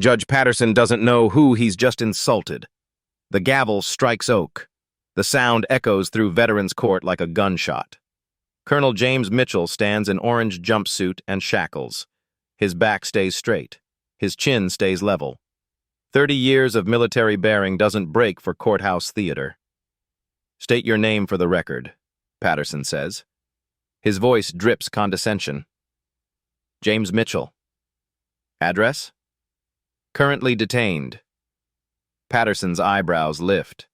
Judge Patterson doesn't know who he's just insulted. The gavel strikes oak. The sound echoes through Veterans Court like a gunshot. Colonel James Mitchell stands in orange jumpsuit and shackles. His back stays straight. His chin stays level. 30 years of military bearing doesn't break for courthouse theater. "State your name for the record," Patterson says. His voice drips condescension. "James Mitchell." "Address?" "Currently detained." Patterson's eyebrows lift.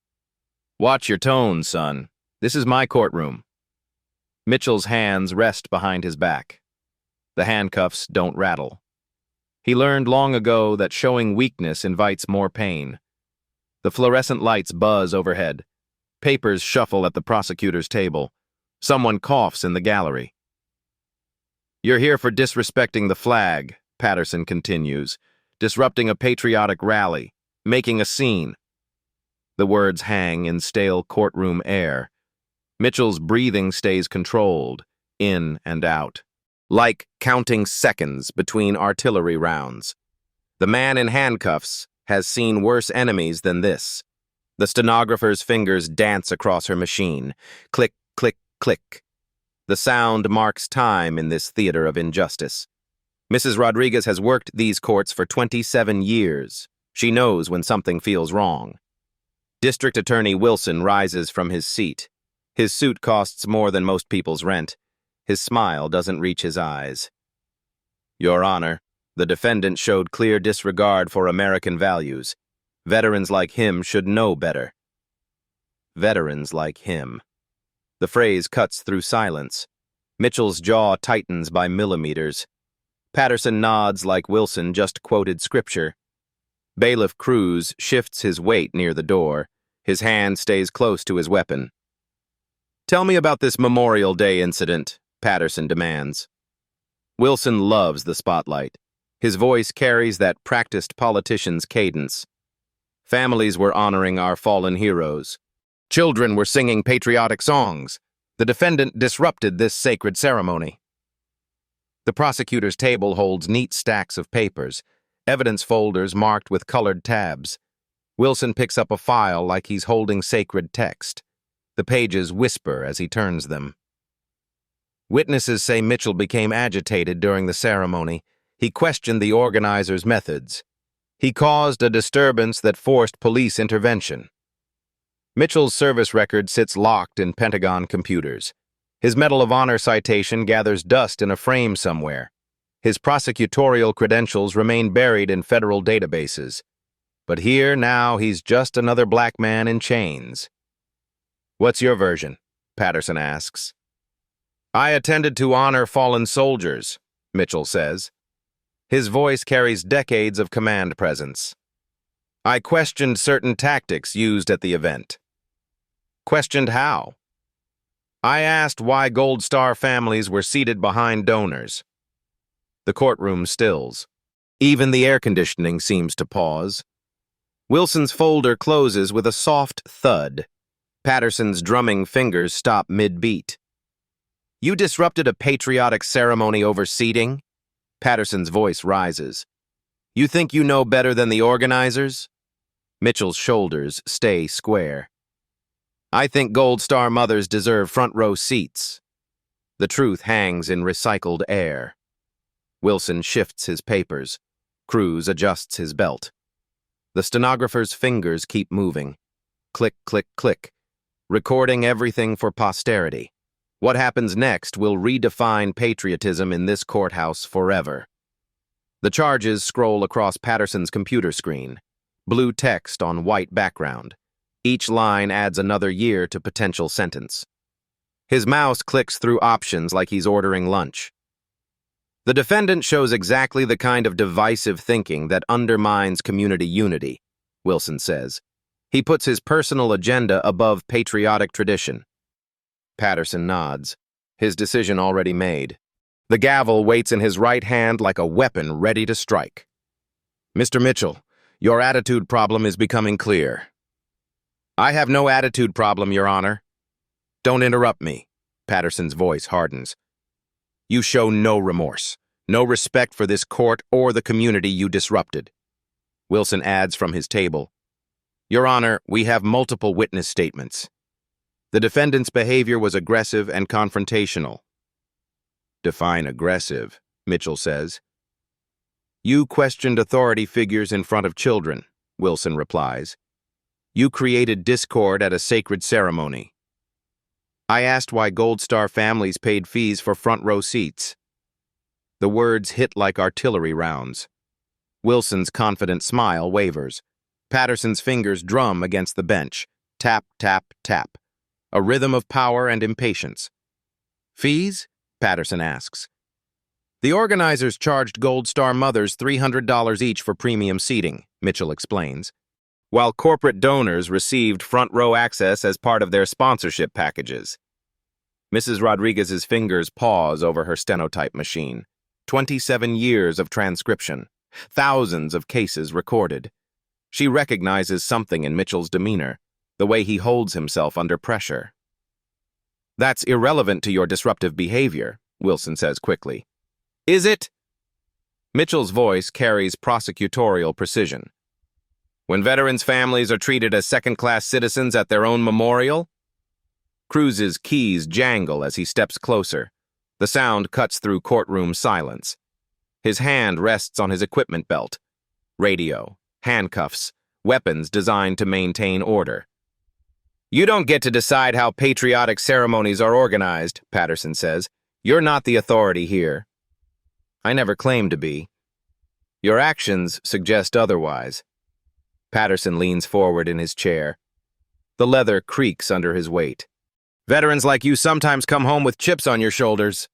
"Watch your tone, son. This is my courtroom." Mitchell's hands rest behind his back. The handcuffs don't rattle. He learned long ago that showing weakness invites more pain. The fluorescent lights buzz overhead. Papers shuffle at the prosecutor's table. Someone coughs in the gallery. "You're here for disrespecting the flag," Patterson continues, "disrupting a patriotic rally, making a scene." The words hang in stale courtroom air. Mitchell's breathing stays controlled, in and out, like counting seconds between artillery rounds. The man in handcuffs has seen worse enemies than this. The stenographer's fingers dance across her machine. Click, click, click. The sound marks time in this theater of injustice. Mrs. Rodriguez has worked these courts for 27 years. She knows when something feels wrong. District Attorney Wilson rises from his seat. His suit costs more than most people's rent. His smile doesn't reach his eyes. "Your Honor, the defendant showed clear disregard for American values. Veterans like him should know better." Veterans like him. The phrase cuts through silence. Mitchell's jaw tightens by millimeters. Patterson nods like Wilson just quoted scripture. Bailiff Cruz shifts his weight near the door. His hand stays close to his weapon. "Tell me about this Memorial Day incident," Patterson demands. Wilson loves the spotlight. His voice carries that practiced politician's cadence. "Families were honoring our fallen heroes. Children were singing patriotic songs. The defendant disrupted this sacred ceremony." The prosecutor's table holds neat stacks of papers, evidence folders marked with colored tabs. Wilson picks up a file like he's holding sacred text. The pages whisper as he turns them. Witnesses say Mitchell became agitated during the ceremony. He questioned the organizers' methods. He caused a disturbance that forced police intervention. Mitchell's service record sits locked in Pentagon computers. His Medal of Honor citation gathers dust in a frame somewhere. His prosecutorial credentials remain buried in federal databases. But here now he's just another black man in chains. "What's your version?" Patterson asks. "I attended to honor fallen soldiers," Mitchell says. His voice carries decades of command presence. "I questioned certain tactics used at the event." "Questioned how?" "I asked why Gold Star families were seated behind donors." The courtroom stills. Even the air conditioning seems to pause. Wilson's folder closes with a soft thud. Patterson's drumming fingers stop mid-beat. "You disrupted a patriotic ceremony over seating?" Patterson's voice rises. "You think you know better than the organizers?" Mitchell's shoulders stay square. "I think Gold Star mothers deserve front-row seats." The truth hangs in recycled air. Wilson shifts his papers. Cruz adjusts his belt. The stenographer's fingers keep moving. Click, click, click. Recording everything for posterity. What happens next will redefine patriotism in this courthouse forever. The charges scroll across Patterson's computer screen. Blue text on white background. Each line adds another year to potential sentence. His mouse clicks through options like he's ordering lunch. "The defendant shows exactly the kind of divisive thinking that undermines community unity," Wilson says. "He puts his personal agenda above patriotic tradition." Patterson nods, his decision already made. The gavel waits in his right hand like a weapon ready to strike. "Mr. Mitchell, your attitude problem is becoming clear." "I have no attitude problem, Your Honor." "Don't interrupt me." Patterson's voice hardens. "You show no remorse, no respect for this court or the community you disrupted." Wilson adds from his table. Your Honor, we have multiple witness statements. The defendant's behavior was aggressive and confrontational. Define aggressive, Mitchell says. You questioned authority figures in front of children, Wilson replies. You created discord at a sacred ceremony. I asked why Gold Star families paid fees for front row seats. The words hit like artillery rounds. Wilson's confident smile wavers. Patterson's fingers drum against the bench. Tap, tap, tap. A rhythm of power and impatience. Fees? Patterson asks. The organizers charged Gold Star mothers $300 each for premium seating, Mitchell explains, while corporate donors received front row access as part of their sponsorship packages. Mrs. Rodriguez's fingers pause over her stenotype machine. 27 years of transcription. Thousands of cases recorded. She recognizes something in Mitchell's demeanor, the way he holds himself under pressure. That's irrelevant to your disruptive behavior, Wilson says quickly. Is it? Mitchell's voice carries prosecutorial precision. When veterans' families are treated as second-class citizens at their own memorial? Cruz's keys jangle as he steps closer. The sound cuts through courtroom silence. His hand rests on his equipment belt. Radio, handcuffs, weapons designed to maintain order. You don't get to decide how patriotic ceremonies are organized, Patterson says. You're not the authority here. I never claimed to be. Your actions suggest otherwise. Patterson leans forward in his chair. The leather creaks under his weight. Veterans like you sometimes come home with chips on your shoulders.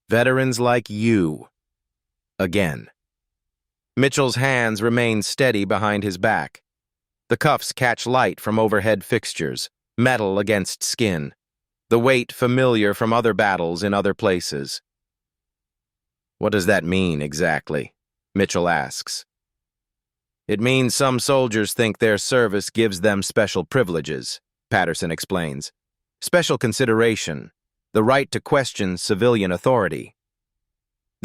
Veterans like you. Again. Mitchell's hands remain steady behind his back. The cuffs catch light from overhead fixtures, metal against skin. The weight familiar from other battles in other places. What does that mean exactly? Mitchell asks. It means some soldiers think their service gives them special privileges, Patterson explains. Special consideration, the right to question civilian authority.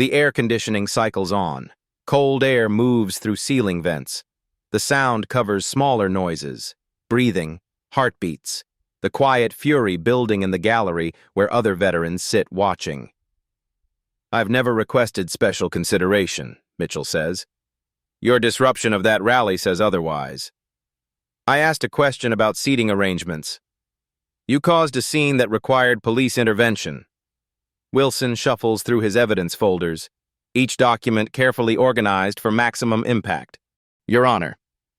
The air conditioning cycles on. Cold air moves through ceiling vents. The sound covers smaller noises, breathing, heartbeats, the quiet fury building in the gallery where other veterans sit watching. I've never requested special consideration, Mitchell says. Your disruption of that rally says otherwise. I asked a question about seating arrangements. You caused a scene that required police intervention. Wilson shuffles through his evidence folders, each document carefully organized for maximum impact. Your Honor,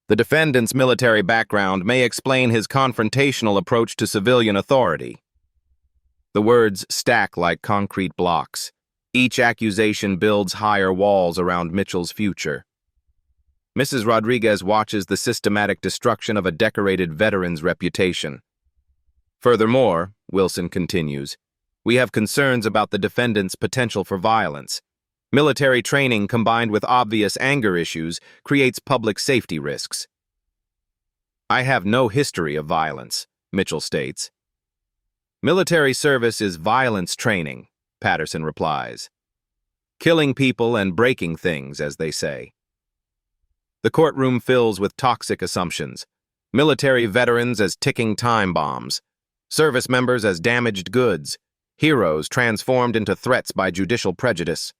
the defendant's military background may explain his confrontational approach to civilian authority. The words stack like concrete blocks. Each accusation builds higher walls around Mitchell's future. Mrs. Rodriguez watches the systematic destruction of a decorated veteran's reputation. Furthermore, Wilson continues, we have concerns about the defendant's potential for violence. Military training combined with obvious anger issues creates public safety risks. I have no history of violence, Mitchell states. Military service is violence training, Patterson replies. Killing people and breaking things, as they say. The courtroom fills with toxic assumptions. Military veterans as ticking time bombs. Service members as damaged goods. Heroes transformed into threats by judicial prejudice.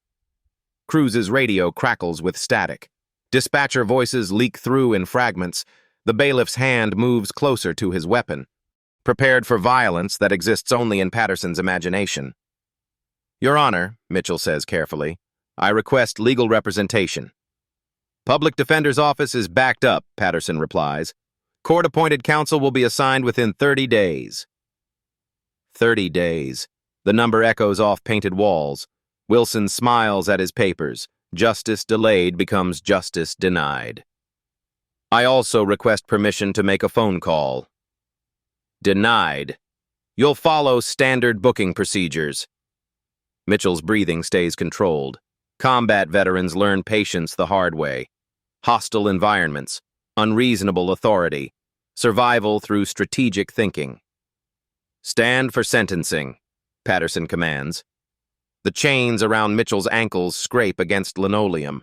Cruz's radio crackles with static. Dispatcher voices leak through in fragments. The bailiff's hand moves closer to his weapon, prepared for violence that exists only in Patterson's imagination. Your Honor, Mitchell says carefully, I request legal representation. Public Defender's office is backed up, Patterson replies. Court-appointed counsel will be assigned within 30 days. 30 days. The number echoes off painted walls. Wilson smiles at his papers. Justice delayed becomes justice denied. I also request permission to make a phone call. Denied. You'll follow standard booking procedures. Mitchell's breathing stays controlled. Combat veterans learn patience the hard way. Hostile environments, unreasonable authority, survival through strategic thinking. Stand for sentencing, Patterson commands. The chains around Mitchell's ankles scrape against linoleum.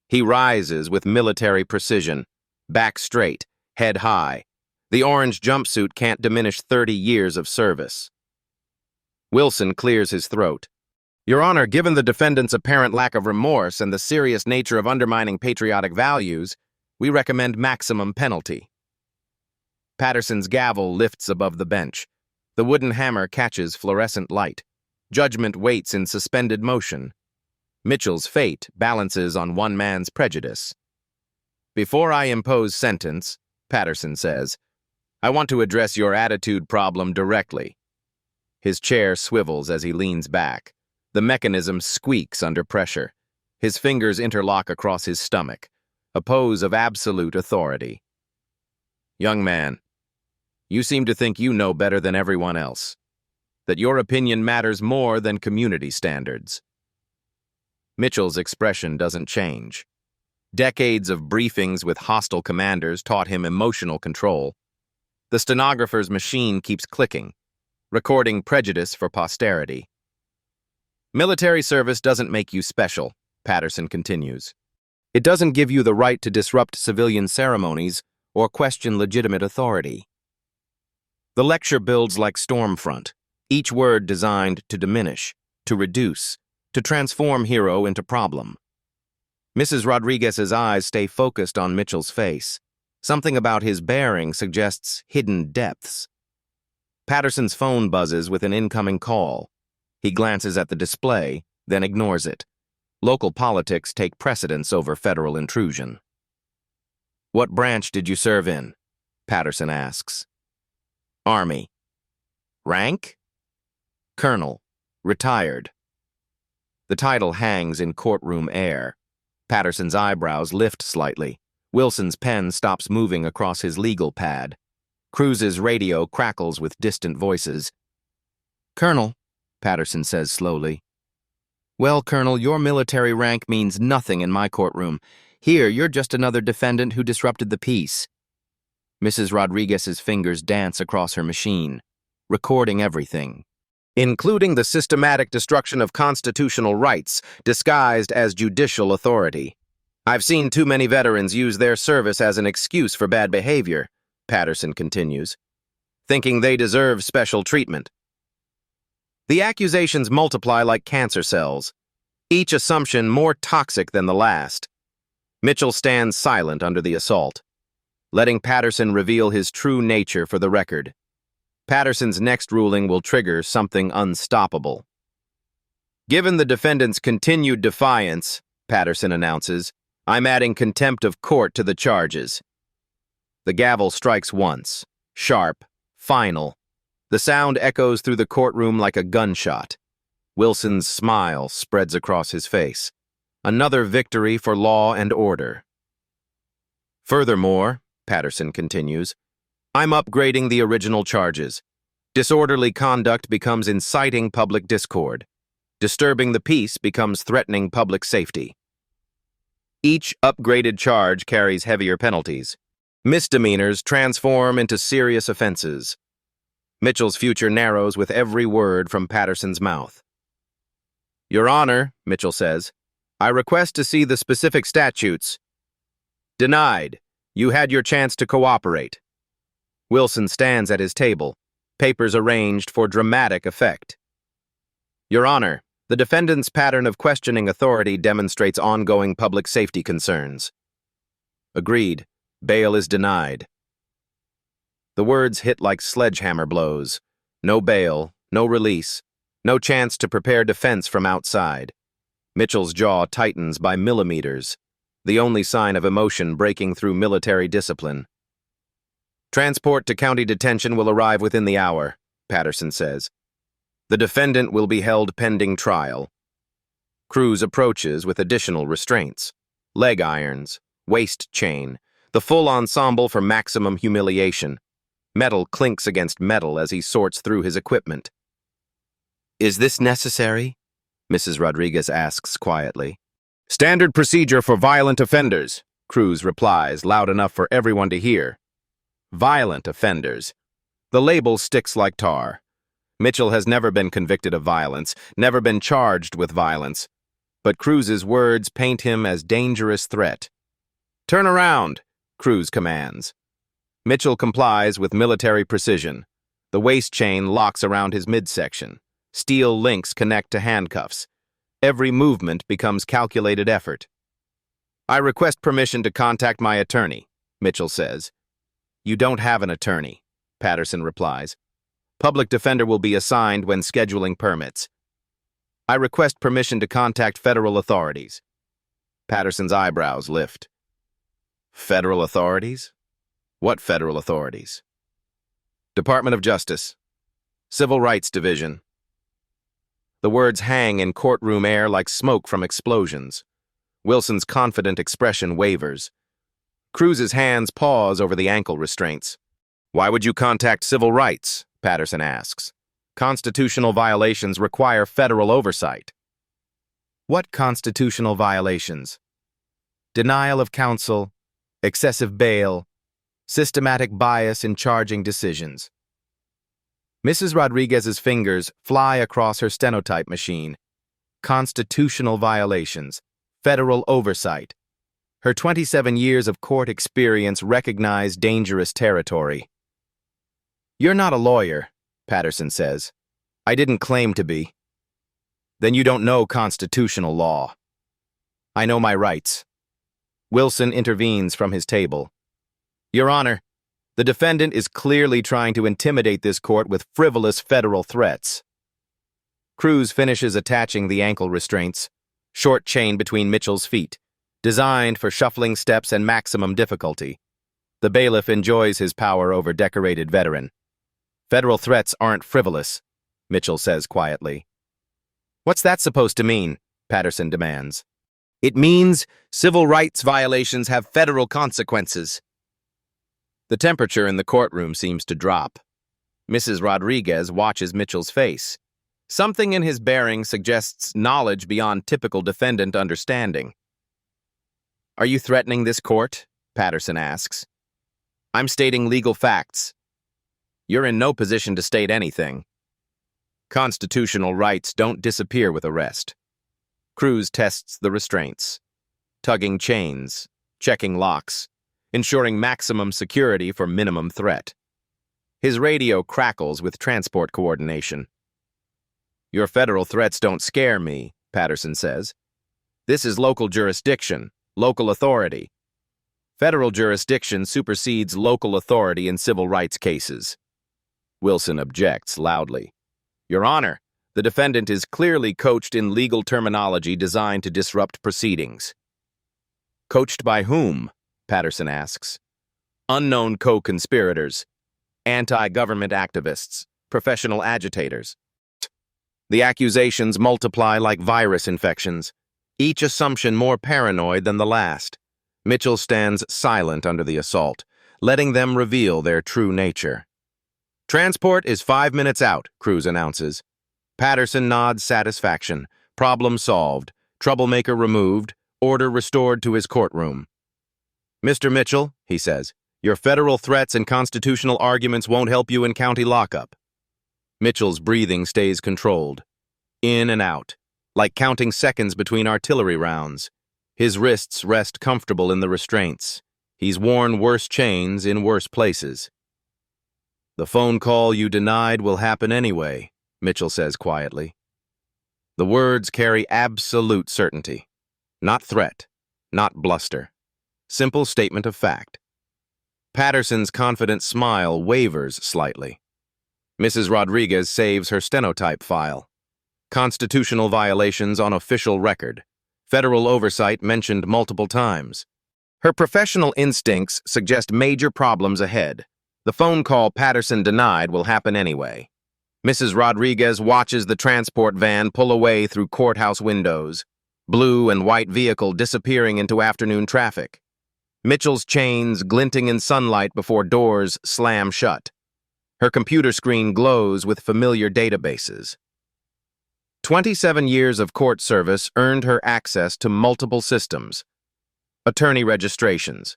He rises with military precision, back straight, head high. The orange jumpsuit can't diminish 30 years of service. Wilson clears his throat. Your Honor, given the defendant's apparent lack of remorse and the serious nature of undermining patriotic values, we recommend maximum penalty. Patterson's gavel lifts above the bench. The wooden hammer catches fluorescent light. Judgment waits in suspended motion. Mitchell's fate balances on one man's prejudice. Before I impose sentence, Patterson says, I want to address your attitude problem directly. His chair swivels as he leans back. The mechanism squeaks under pressure. His fingers interlock across his stomach, a pose of absolute authority. Young man, you seem to think you know better than everyone else, that your opinion matters more than community standards. Mitchell's expression doesn't change. Decades of briefings with hostile commanders taught him emotional control. The stenographer's machine keeps clicking, recording Prejudice for posterity. Military service doesn't make you special, Patterson continues. It doesn't give you the right to disrupt civilian ceremonies or question legitimate authority. The lecture builds like Stormfront, each word designed to diminish, to reduce, to transform hero into problem. Mrs. Rodriguez's eyes stay focused on Mitchell's face. Something about his bearing suggests hidden depths. Patterson's phone buzzes with an incoming call. He glances at the display, then ignores it. Local politics take precedence over federal intrusion. What branch did you serve in? Patterson asks. Army. Rank? Colonel. Retired. The title hangs in courtroom air. Patterson's eyebrows lift slightly. Wilson's pen stops moving across his legal pad. Cruz's radio crackles with distant voices. Colonel, Patterson says slowly. Well, Colonel, your military rank means nothing in my courtroom. Here, you're just another defendant who disrupted the peace. Mrs. Rodriguez's fingers dance across her machine, recording everything, including the systematic destruction of constitutional rights disguised as judicial authority. I've seen too many veterans use their service as an excuse for bad behavior, Patterson continues, thinking they deserve special treatment. The accusations multiply like cancer cells, each assumption more toxic than the last. Mitchell stands silent under the assault, letting Patterson reveal his true nature for the record. Patterson's next ruling will trigger something unstoppable. Given the defendant's continued defiance, Patterson announces, I'm adding contempt of court to the charges. The gavel strikes once, sharp, final. The sound echoes through the courtroom like a gunshot. Wilson's smile spreads across his face. Another victory for law and order. Furthermore, Patterson continues, I'm upgrading the original charges. Disorderly conduct becomes inciting public discord. Disturbing the peace becomes threatening public safety. Each upgraded charge carries heavier penalties. Misdemeanors transform into serious offenses. Mitchell's future narrows with every word from Patterson's mouth. Your Honor, Mitchell says, I request to see the specific statutes. Denied. You had your chance to cooperate. Wilson stands at his table, papers arranged for dramatic effect. Your Honor, the defendant's pattern of questioning authority demonstrates ongoing public safety concerns. Agreed. Bail is denied. The words hit like sledgehammer blows. No bail, no release, no chance to prepare defense from outside. Mitchell's jaw tightens by millimeters, the only sign of emotion breaking through military discipline. Transport to county detention will arrive within the hour, Patterson says. The defendant will be held pending trial. Cruz approaches with additional restraints. Leg irons, waist chain, the full ensemble for maximum humiliation. Metal clinks against metal as he sorts through his equipment. Is this necessary? Mrs. Rodriguez asks quietly. Standard procedure for violent offenders, Cruz replies, loud enough for everyone to hear. Violent offenders. The label sticks like tar. Mitchell has never been convicted of violence, never been charged with violence. but Cruz's words paint him as dangerous threat. "Turn around," Cruz commands. Mitchell complies with military precision. The waist chain locks around his midsection. Steel links connect to handcuffs. Every movement becomes calculated effort. "I request permission to contact my attorney," Mitchell says. "You don't have an attorney," Patterson replies. "Public defender will be assigned when scheduling permits." "I request permission to contact federal authorities." Patterson's eyebrows lift. "Federal authorities? What federal authorities?" "Department of Justice. Civil Rights Division." The words hang in courtroom air like smoke from explosions. Wilson's confident expression wavers. Cruz's hands pause over the ankle restraints. "Why would you contact civil rights?" Patterson asks. "Constitutional violations require federal oversight." "What constitutional violations?" "Denial of counsel, excessive bail, systematic bias in charging decisions." Mrs. Rodriguez's fingers fly across her stenotype machine. Constitutional violations, federal oversight. Her 27 years of court experience recognize dangerous territory. "You're not a lawyer," Patterson says. "I didn't claim to be." "Then you don't know constitutional law." "I know my rights." Wilson intervenes from his table. "Your Honor, the defendant is clearly trying to intimidate this court with frivolous federal threats." Cruz finishes attaching the ankle restraints, short chain between Mitchell's feet, designed for shuffling steps and maximum difficulty. The bailiff enjoys his power over decorated veteran. "Federal threats aren't frivolous," Mitchell says quietly. "What's that supposed to mean?" Patterson demands. "It means civil rights violations have federal consequences." The temperature in the courtroom seems to drop. Mrs. Rodriguez watches Mitchell's face. Something in his bearing suggests knowledge beyond typical defendant understanding. "Are you threatening this court?" Patterson asks. "I'm stating legal facts." "You're in no position to state anything." Constitutional rights don't disappear with arrest. Cruz tests the restraints, tugging chains, checking locks, ensuring maximum security for minimum threat. His radio crackles with transport coordination. "Your federal threats don't scare me," Patterson says. "This is local jurisdiction, local authority. Federal jurisdiction supersedes local authority in civil rights cases." Wilson objects loudly. "Your Honor, the defendant is clearly coached in legal terminology designed to disrupt proceedings." "Coached by whom?" Patterson asks. "Unknown co-conspirators, anti-government activists, professional agitators." The accusations multiply like virus infections, each assumption more paranoid than the last. Mitchell stands silent under the assault, letting them reveal their true nature. "Transport is 5 minutes out," Cruz announces. Patterson nods satisfaction. Problem solved. Troublemaker removed. Order restored to his courtroom. "Mr. Mitchell," he says, "your federal threats and constitutional arguments won't help you in county lockup." Mitchell's breathing stays controlled. In and out, like counting seconds between artillery rounds. His wrists rest comfortable in the restraints. He's worn worse chains in worse places. "The phone call you denied will happen anyway," Mitchell says quietly. The words carry absolute certainty. Not threat, not bluster. Simple statement of fact. Patterson's confident smile wavers slightly. Mrs. Rodriguez saves her stenotype file. Constitutional violations on official record. Federal oversight mentioned multiple times. Her professional instincts suggest major problems ahead. The phone call Patterson denied will happen anyway. Mrs. Rodriguez watches the transport van pull away through courthouse windows, blue and white vehicle disappearing into afternoon traffic. Mitchell's chains glinting in sunlight before doors slam shut. Her computer screen glows with familiar databases. 27 years of court service earned her access to multiple systems. Attorney registrations,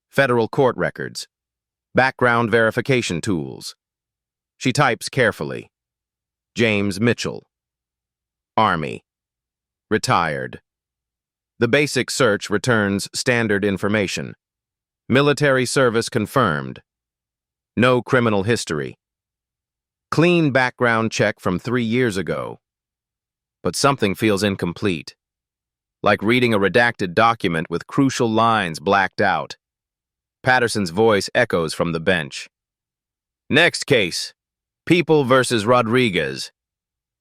federal court records, background verification tools. She types carefully. James Mitchell. Army. Retired. The basic search returns standard information. Military service confirmed. No criminal history. Clean background check from 3 years ago. But something feels incomplete. Like reading a redacted document with crucial lines blacked out. Patterson's voice echoes from the bench. Next case. People versus Rodriguez.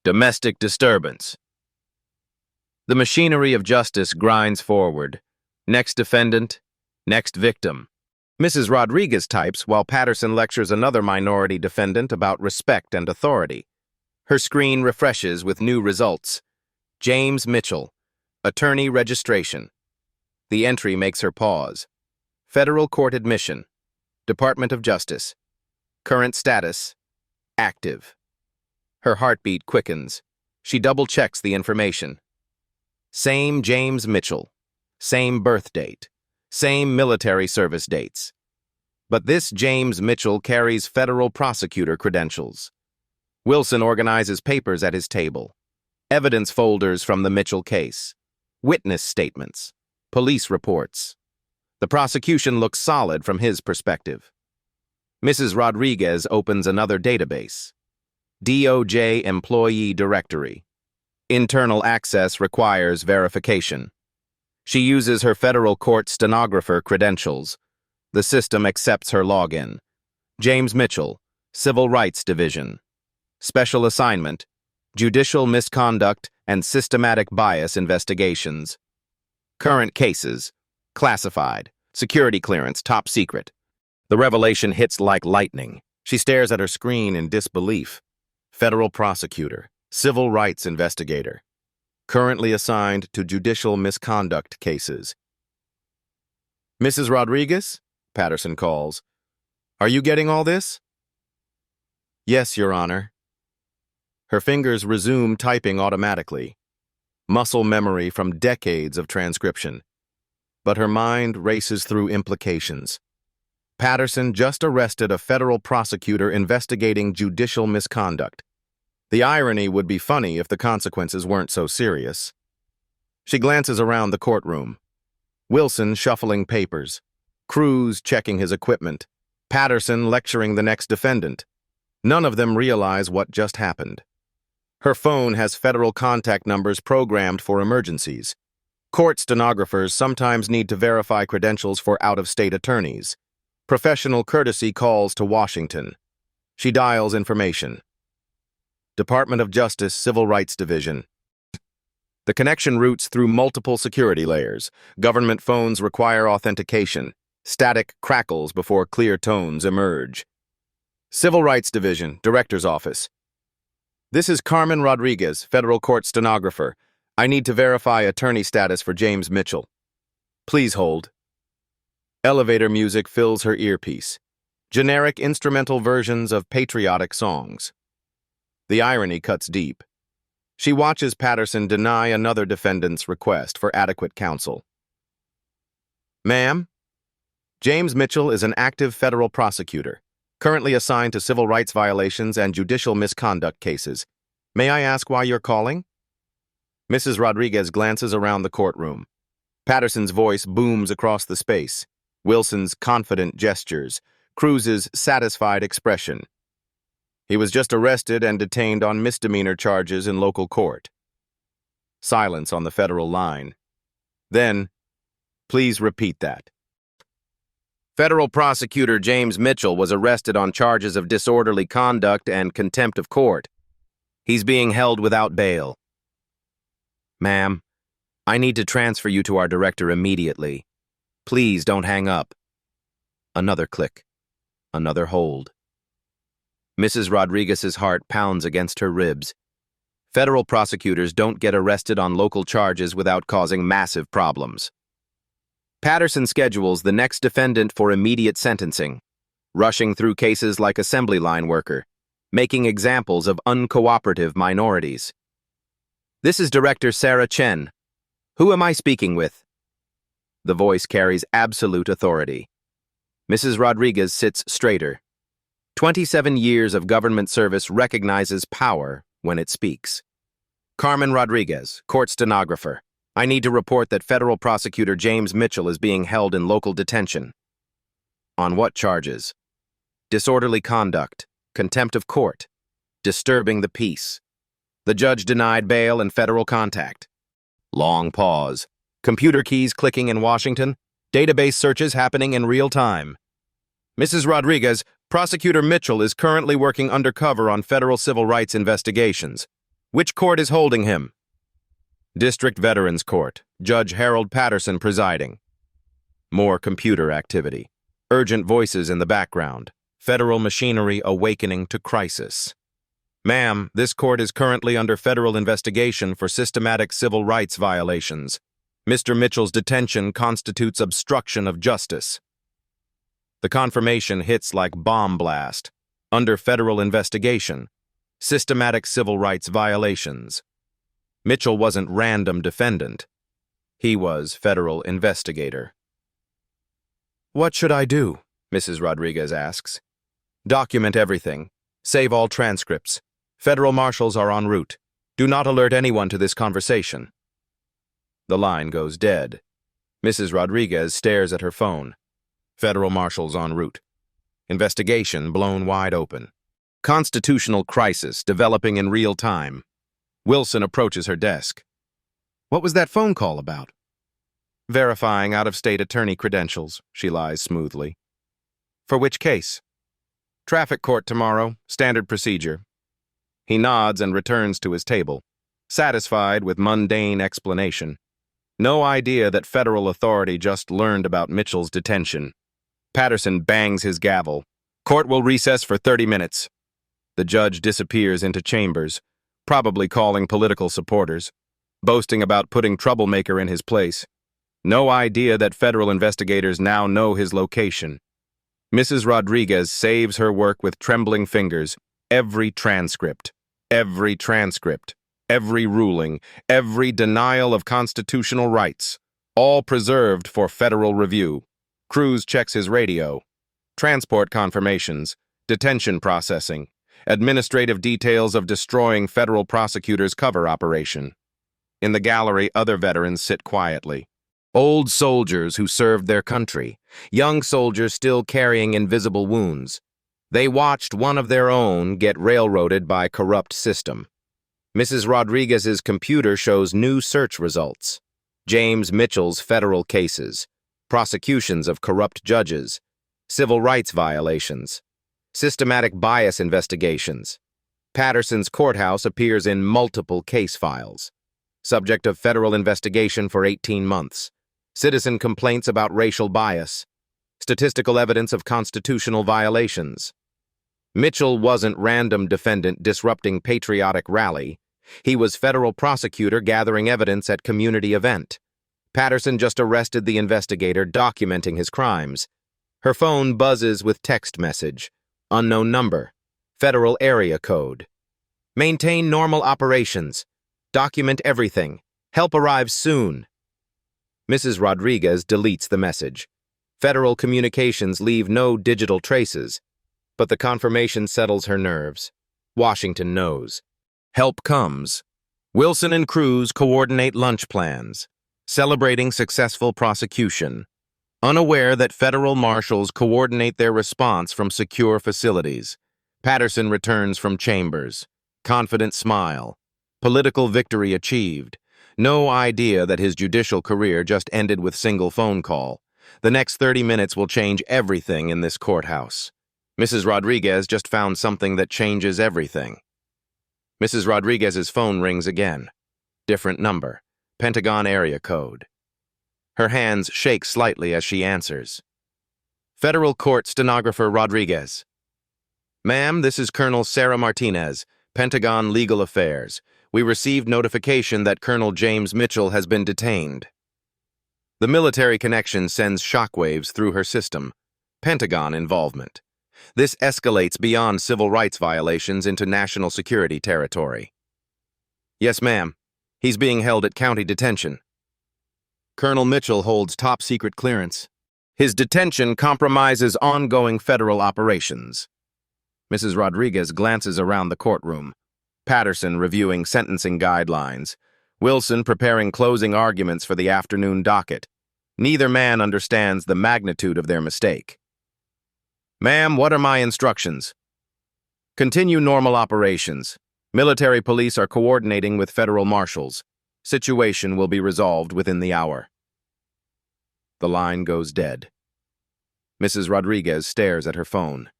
Domestic disturbance. The machinery of justice grinds forward. Next defendant, next victim. Mrs. Rodriguez types while Patterson lectures another minority defendant about respect and authority. Her screen refreshes with new results. James Mitchell, attorney registration. The entry makes her pause. Federal court admission. Department of Justice. Current status, active. Her heartbeat quickens. She double-checks the information. Same James Mitchell. Same birth date. Same military service dates. But this James Mitchell carries federal prosecutor credentials. Wilson organizes papers at his table. Evidence folders from the Mitchell case. Witness statements. Police reports. The prosecution looks solid from his perspective. Mrs. Rodriguez opens another database. DOJ Employee Directory. Internal access requires verification. She uses her federal court stenographer credentials. The system accepts her login. James Mitchell, Civil Rights Division. Special assignment, judicial misconduct and systematic bias investigations. Current cases, classified, security clearance, top secret. The revelation hits like lightning. She stares at her screen in disbelief. Federal prosecutor, civil rights investigator. Currently assigned to judicial misconduct cases. Mrs. Rodriguez? Patterson calls. Are you getting all this? Yes, Your Honor. Her fingers resume typing automatically. Muscle memory from decades of transcription. But her mind races through implications. Patterson just arrested a federal prosecutor investigating judicial misconduct. The irony would be funny if the consequences weren't so serious. She glances around the courtroom. Wilson shuffling papers. Cruz checking his equipment. Patterson lecturing the next defendant. None of them realize what just happened. Her phone has federal contact numbers programmed for emergencies. Court stenographers sometimes need to verify credentials for out-of-state attorneys. Professional courtesy calls to Washington. She dials information. Department of Justice, Civil Rights Division. The connection routes through multiple security layers. Government phones require authentication. Static crackles before clear tones emerge. Civil Rights Division, Director's Office. This is Carmen Rodriguez, Federal Court Stenographer. I need to verify attorney status for James Mitchell. Please hold. Elevator music fills her earpiece. Generic instrumental versions of patriotic songs. The irony cuts deep. She watches Patterson deny another defendant's request for adequate counsel. Ma'am, James Mitchell is an active federal prosecutor, currently assigned to civil rights violations and judicial misconduct cases. May I ask why you're calling? Mrs. Rodriguez glances around the courtroom. Patterson's voice booms across the space. Wilson's confident gestures. Cruz's satisfied expression. He was just arrested and detained on misdemeanor charges in local court. Silence on the federal line. Then, please repeat that. Federal prosecutor James Mitchell was arrested on charges of disorderly conduct and contempt of court. He's being held without bail. Ma'am, I need to transfer you to our director immediately. Please don't hang up. Another click. Another hold. Mrs. Rodriguez's heart pounds against her ribs. Federal prosecutors don't get arrested on local charges without causing massive problems. Patterson schedules the next defendant for immediate sentencing, rushing through cases like assembly line worker, making examples of uncooperative minorities. This is Director Sarah Chen. Who am I speaking with? The voice carries absolute authority. Mrs. Rodriguez sits straighter. 27 years of government service recognizes power when it speaks. Carmen Rodriguez, court stenographer. I need to report that Federal Prosecutor James Mitchell is being held in local detention. On what charges? Disorderly conduct, contempt of court, disturbing the peace. The judge denied bail and federal contact. Long pause. Computer keys clicking in Washington. Database searches happening in real time. Mrs. Rodriguez, Prosecutor Mitchell is currently working undercover on federal civil rights investigations. Which court is holding him? District Veterans Court. Judge Harold Patterson presiding. More computer activity. Urgent voices in the background. Federal machinery awakening to crisis. Ma'am, this court is currently under federal investigation for systematic civil rights violations. Mr. Mitchell's detention constitutes obstruction of justice. The confirmation hits like bomb blast. Under federal investigation. Systematic civil rights violations. Mitchell wasn't random defendant. He was federal investigator. What should I do? Mrs. Rodriguez asks. Document everything. Save all transcripts. Federal marshals are en route. Do not alert anyone to this conversation. The line goes dead. Mrs. Rodriguez stares at her phone. Federal marshals en route. Investigation blown wide open. Constitutional crisis developing in real time. Wilson approaches her desk. What was that phone call about? Verifying out-of-state attorney credentials, she lies smoothly. For which case? Traffic court tomorrow, standard procedure. He nods and returns to his table, satisfied with mundane explanation. No idea that federal authority just learned about Mitchell's detention. Patterson bangs his gavel. Court will recess for 30 minutes. The judge disappears into chambers, probably calling political supporters, boasting about putting troublemaker in his place. No idea that federal investigators now know his location. Mrs. Rodriguez saves her work with trembling fingers. Every transcript, every ruling, every denial of constitutional rights, all preserved for federal review. Cruz checks his radio. Transport confirmations, detention processing, administrative details of destroying federal prosecutors' cover operation. In the gallery, other veterans sit quietly. Old soldiers who served their country, young soldiers still carrying invisible wounds. They watched one of their own get railroaded by corrupt system. Mrs. Rodriguez's computer shows new search results. James Mitchell's federal cases, prosecutions of corrupt judges, civil rights violations, systematic bias investigations. Patterson's courthouse appears in multiple case files. Subject of federal investigation for 18 months. Citizen complaints about racial bias. Statistical evidence of constitutional violations. Mitchell wasn't random defendant disrupting patriotic rally. He was federal prosecutor gathering evidence at community event. Patterson just arrested the investigator documenting his crimes. Her phone buzzes with text message. Unknown number. Federal area code. Maintain normal operations. Document everything. Help arrives soon. Mrs. Rodriguez deletes the message. Federal communications leave no digital traces, but the confirmation settles her nerves. Washington knows. Help comes. Wilson and Cruz coordinate lunch plans, celebrating successful prosecution, unaware that federal marshals coordinate their response from secure facilities. Patterson returns from chambers. Confident smile. Political victory achieved. No idea that his judicial career just ended with single phone call. The next 30 minutes will change everything in this courthouse. Mrs. Rodriguez just found something that changes everything. Mrs. Rodriguez's phone rings again. Different number. Pentagon area code. Her hands shake slightly as she answers. Federal Court Stenographer Rodriguez. Ma'am, this is Colonel Sarah Martinez, Pentagon Legal Affairs. We received notification that Colonel James Mitchell has been detained. The military connection sends shockwaves through her system. Pentagon involvement. This escalates beyond civil rights violations into national security territory. Yes, ma'am. He's being held at county detention. Colonel Mitchell holds top-secret clearance. His detention compromises ongoing federal operations. Mrs. Rodriguez glances around the courtroom. Patterson reviewing sentencing guidelines. Wilson preparing closing arguments for the afternoon docket. Neither man understands the magnitude of their mistake. "Ma'am, what are my instructions?" "Continue normal operations. Military police are coordinating with federal marshals. Situation will be resolved within the hour." The line goes dead. Mrs. Rodriguez stares at her phone.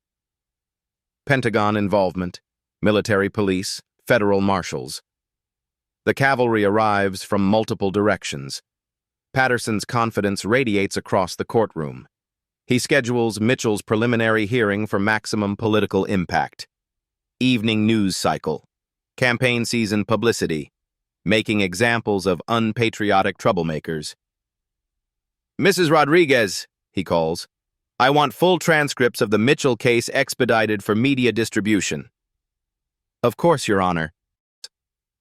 Pentagon involvement, military police, federal marshals. The cavalry arrives from multiple directions. Patterson's confidence radiates across the courtroom. He schedules Mitchell's preliminary hearing for maximum political impact. Evening news cycle. Campaign season publicity. Making examples of unpatriotic troublemakers. "Mrs. Rodriguez," he calls, "I want full transcripts of the Mitchell case expedited for media distribution." "Of course, Your Honor."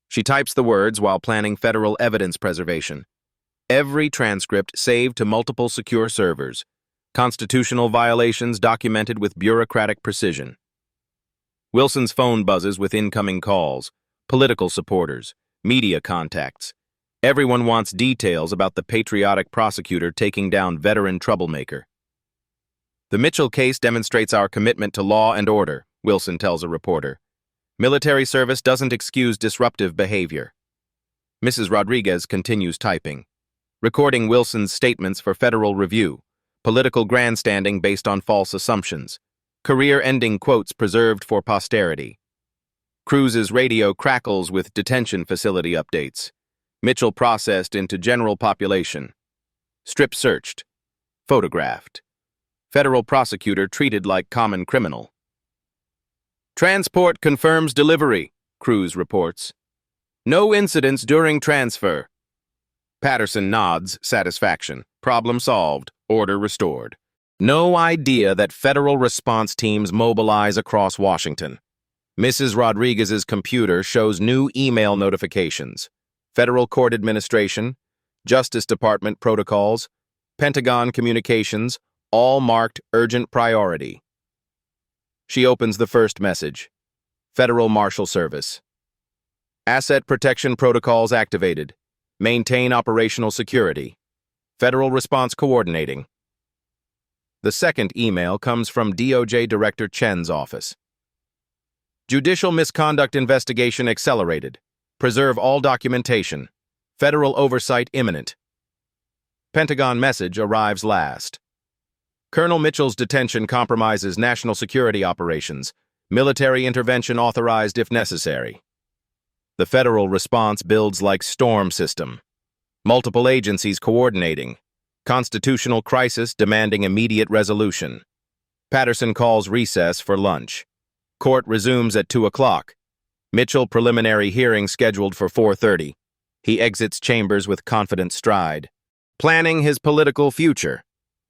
She types the words while planning federal evidence preservation. Every transcript saved to multiple secure servers. Constitutional violations documented with bureaucratic precision. Wilson's phone buzzes with incoming calls, political supporters, media contacts. Everyone wants details about the patriotic prosecutor taking down veteran troublemaker. "The Mitchell case demonstrates our commitment to law and order," Wilson tells a reporter. "Military service doesn't excuse disruptive behavior." Mrs. Rodriguez continues typing, recording Wilson's statements for federal review, political grandstanding based on false assumptions, career-ending quotes preserved for posterity. Cruz's radio crackles with detention facility updates. Mitchell processed into general population. Strip searched. Photographed. Federal prosecutor treated like common criminal. "Transport confirms delivery," Cruz reports. "No incidents during transfer." Patterson nods satisfaction. Problem solved. Order restored. No idea that federal response teams mobilize across Washington. Mrs. Rodriguez's computer shows new email notifications. Federal Court Administration, Justice Department protocols, Pentagon communications, all marked urgent priority. She opens the first message. Federal Marshal Service. Asset protection protocols activated. Maintain operational security. Federal response coordinating. The second email comes from DOJ Director Chen's office. Judicial misconduct investigation accelerated. Preserve all documentation. Federal oversight imminent. Pentagon message arrives last. Colonel Mitchell's detention compromises national security operations. Military intervention authorized if necessary. The federal response builds like storm system. Multiple agencies coordinating. Constitutional crisis demanding immediate resolution. Patterson calls recess for lunch. Court resumes at 2 o'clock. Mitchell preliminary hearing scheduled for 4:30. He exits chambers with confident stride. Planning his political future.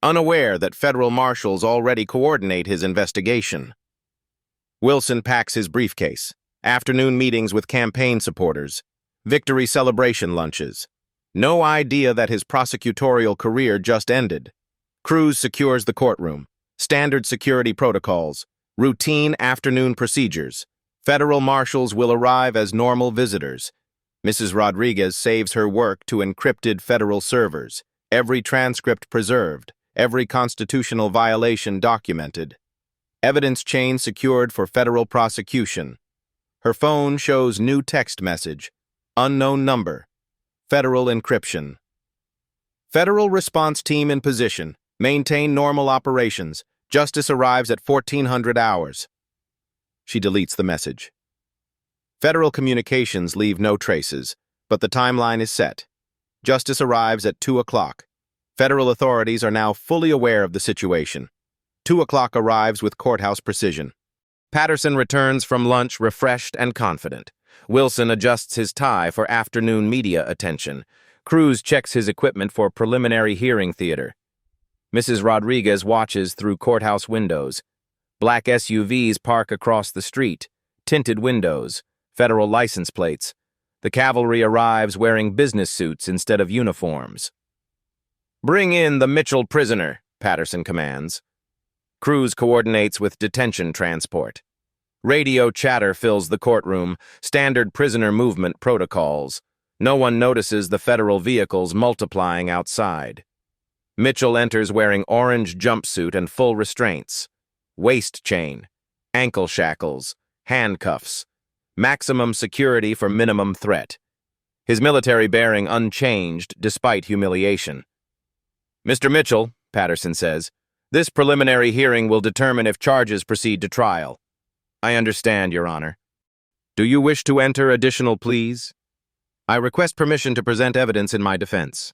Unaware that federal marshals already coordinate his investigation. Wilson packs his briefcase. Afternoon meetings with campaign supporters. Victory celebration lunches. No idea that his prosecutorial career just ended. Cruz secures the courtroom. Standard security protocols. Routine afternoon procedures. Federal marshals will arrive as normal visitors. Mrs. Rodriguez saves her work to encrypted federal servers. Every transcript preserved. Every constitutional violation documented. Evidence chain secured for federal prosecution. Her phone shows new text message. Unknown number. Federal encryption. Federal response team in position. Maintain normal operations. Justice arrives at 1400 hours. She deletes the message. Federal communications leave no traces, but the timeline is set. Justice arrives at 2 o'clock. Federal authorities are now fully aware of the situation. 2 o'clock arrives with courthouse precision. Patterson returns from lunch refreshed and confident. Wilson adjusts his tie for afternoon media attention. Cruz checks his equipment for preliminary hearing theater. Mrs. Rodriguez watches through courthouse windows. Black SUVs park across the street. Tinted windows. Federal license plates. The cavalry arrives wearing business suits instead of uniforms. "Bring in the Mitchell prisoner," Patterson commands. Cruz coordinates with detention transport. Radio chatter fills the courtroom, standard prisoner movement protocols. No one notices the federal vehicles multiplying outside. Mitchell enters wearing orange jumpsuit and full restraints, waist chain, ankle shackles, handcuffs, maximum security for minimum threat. His military bearing unchanged despite humiliation. "Mr. Mitchell," Patterson says, "this preliminary hearing will determine if charges proceed to trial." "I understand, Your Honor." "Do you wish to enter additional pleas?" "I request permission to present evidence in my defense."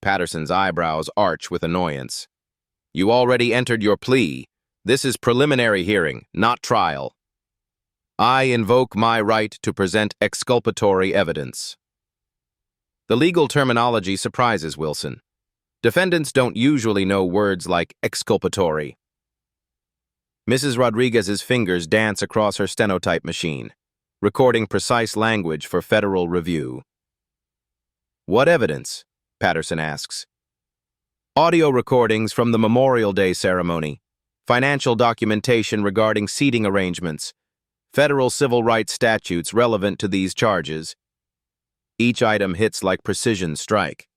Patterson's eyebrows arch with annoyance. "You already entered your plea. This is preliminary hearing, not trial." "I invoke my right to present exculpatory evidence." The legal terminology surprises Wilson. Defendants don't usually know words like exculpatory. Mrs. Rodriguez's fingers dance across her stenotype machine, recording precise language for federal review. "What evidence?" Patterson asks. "Audio recordings from the Memorial Day ceremony, financial documentation regarding seating arrangements, federal civil rights statutes relevant to these charges." Each item hits like precision strike.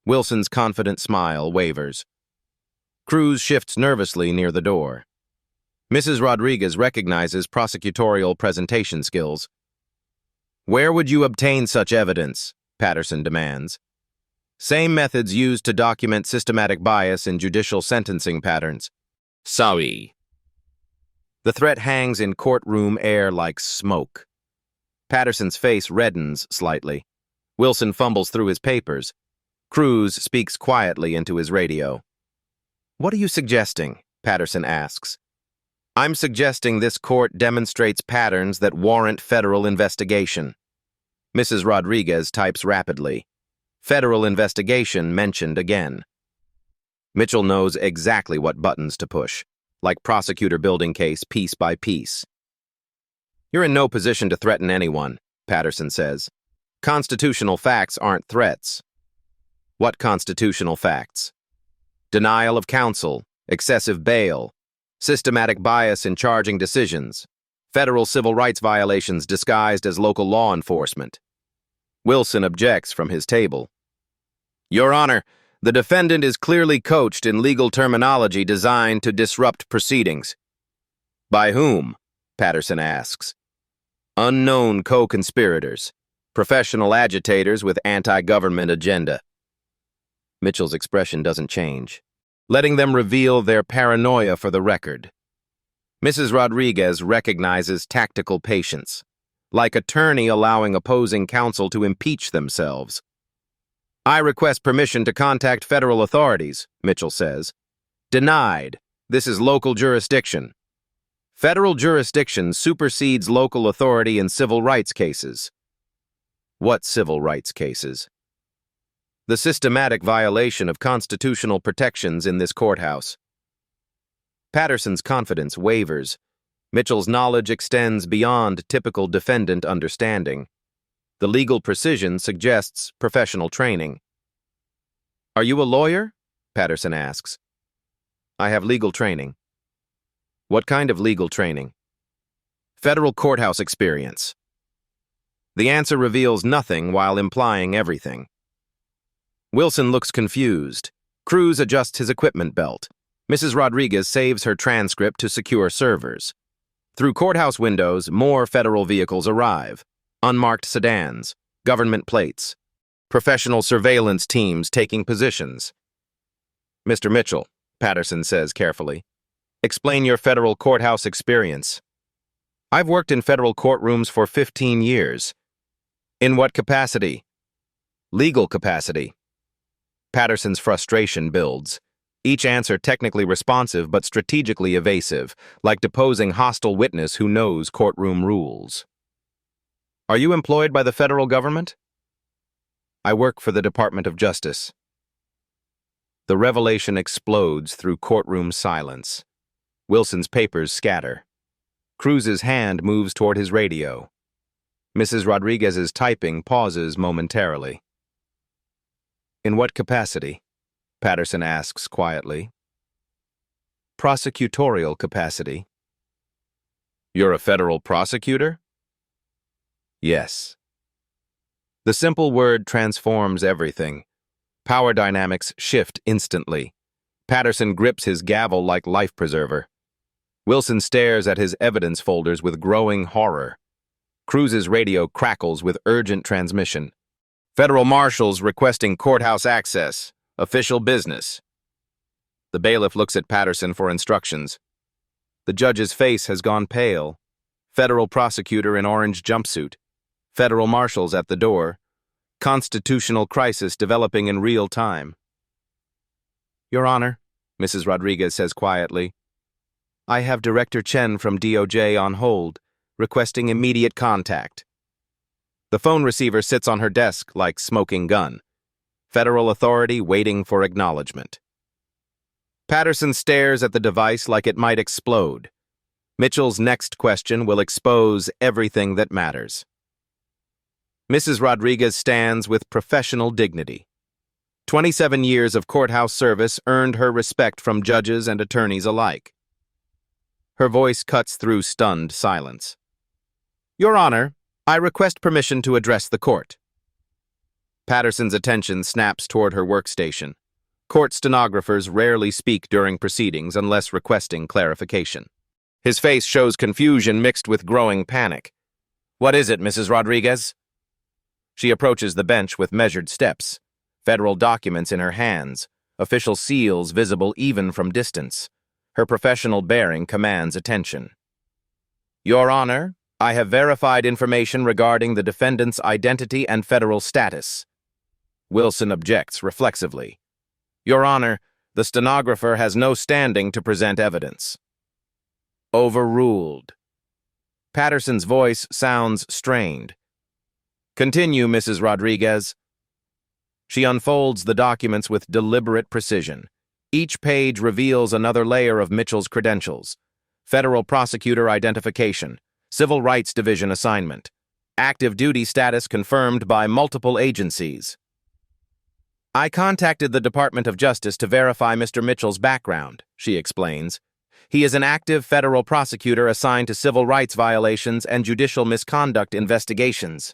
Wilson's confident smile wavers. Cruz shifts nervously near the door. Mrs. Rodriguez recognizes prosecutorial presentation skills. "Where would you obtain such evidence?" Patterson demands. "Same methods used to document systematic bias in judicial sentencing patterns." "Sorry." The threat hangs in courtroom air like smoke. Patterson's face reddens slightly. Wilson fumbles through his papers. Cruz speaks quietly into his radio. "What are you suggesting?" Patterson asks. "I'm suggesting this court demonstrates patterns that warrant federal investigation." Mrs. Rodriguez types rapidly. Federal investigation mentioned again. Mitchell knows exactly what buttons to push, like prosecutor building case piece by piece. "You're in no position to threaten anyone," Patterson says. "Constitutional facts aren't threats." "What constitutional facts?" "Denial of counsel, excessive bail, systematic bias in charging decisions, federal civil rights violations disguised as local law enforcement." Wilson objects from his table. "Your Honor, the defendant is clearly coached in legal terminology designed to disrupt proceedings." "By whom?" Patterson asks. "Unknown co-conspirators, professional agitators with anti-government agenda." Mitchell's expression doesn't change, letting them reveal their paranoia for the record. Mrs. Rodriguez recognizes tactical patience, like attorney allowing opposing counsel to impeach themselves. "I request permission to contact federal authorities," Mitchell says. "Denied. This is local jurisdiction." Federal jurisdiction supersedes local authority in civil rights cases. What civil rights cases? The systematic violation of constitutional protections in this courthouse. Patterson's confidence wavers. Mitchell's knowledge extends beyond typical defendant understanding. The legal precision suggests professional training. "Are you a lawyer?" Patterson asks. "I have legal training." "What kind of legal training?" "Federal courthouse experience." The answer reveals nothing while implying everything. Wilson looks confused. Cruz adjusts his equipment belt. Mrs. Rodriguez saves her transcript to secure servers. Through courthouse windows, more federal vehicles arrive. Unmarked sedans, government plates, professional surveillance teams taking positions. "Mr. Mitchell," Patterson says carefully, "explain your federal courthouse experience." "I've worked in federal courtrooms for 15 years. "In what capacity?" "Legal capacity." Patterson's frustration builds. Each answer technically responsive but strategically evasive, like deposing hostile witness who knows courtroom rules. "Are you employed by the federal government?" "I work for the Department of Justice." The revelation explodes through courtroom silence. Wilson's papers scatter. Cruz's hand moves toward his radio. Mrs. Rodriguez's typing pauses momentarily. "In what capacity?" Patterson asks quietly. "Prosecutorial capacity." "You're a federal prosecutor?" "Yes." The simple word transforms everything. Power dynamics shift instantly. Patterson grips his gavel like life preserver. Wilson stares at his evidence folders with growing horror. Cruz's radio crackles with urgent transmission. Federal marshals requesting courthouse access. Official business. The bailiff looks at Patterson for instructions. The judge's face has gone pale. Federal prosecutor in orange jumpsuit. Federal marshals at the door. Constitutional crisis developing in real time. Your Honor, Mrs. Rodriguez says quietly, I have Director Chen from DOJ on hold, requesting immediate contact. The phone receiver sits on her desk like smoking gun. Federal authority waiting for acknowledgement. Patterson stares at the device like it might explode. Mitchell's next question will expose everything that matters. Mrs. Rodriguez stands with professional dignity. 27 years of courthouse service earned her respect from judges and attorneys alike. Her voice cuts through stunned silence. Your Honor, I request permission to address the court. Patterson's attention snaps toward her workstation. Court stenographers rarely speak during proceedings unless requesting clarification. His face shows confusion mixed with growing panic. What is it, Mrs. Rodriguez? She approaches the bench with measured steps, federal documents in her hands, official seals visible even from distance. Her professional bearing commands attention. Your Honor, I have verified information regarding the defendant's identity and federal status. Wilson objects reflexively. Your Honor, the stenographer has no standing to present evidence. Overruled. Patterson's voice sounds strained. Continue, Mrs. Rodriguez. She unfolds the documents with deliberate precision. Each page reveals another layer of Mitchell's credentials. Federal prosecutor identification, Civil Rights Division assignment, active duty status confirmed by multiple agencies. I contacted the Department of Justice to verify Mr. Mitchell's background, she explains. He is an active federal prosecutor assigned to civil rights violations and judicial misconduct investigations.